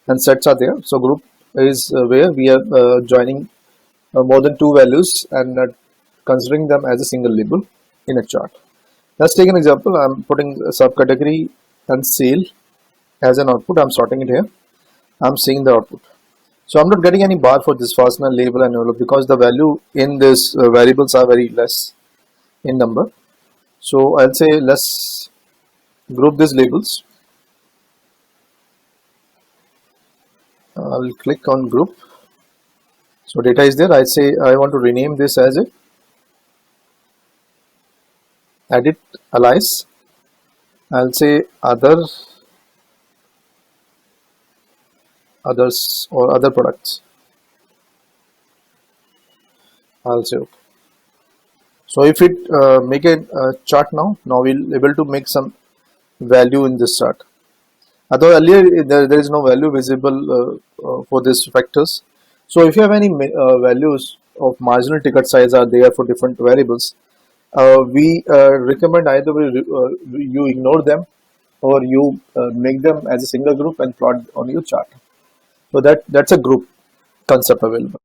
and sets are there. So group is where we are joining more than two values and considering them as a single label in a chart. Let's take an example. I'm putting a subcategory and sale as an output. I'm sorting it here. I'm seeing the output. So I'm not getting any bar for this fastener, label and envelope because the value in this variables are very less in number. So I'll say let's group these labels. I'll click on group. So data is there. I say I want to rename this as a edit alias. I'll say others or other products. I'll say okay. So if it make a chart now we'll able to make some value in this chart. Although earlier there is no value visible for these factors. So if you have any values of marginal ticket size are there for different variables, we recommend either you ignore them or you make them as a single group and plot on your chart. So that's a group concept available.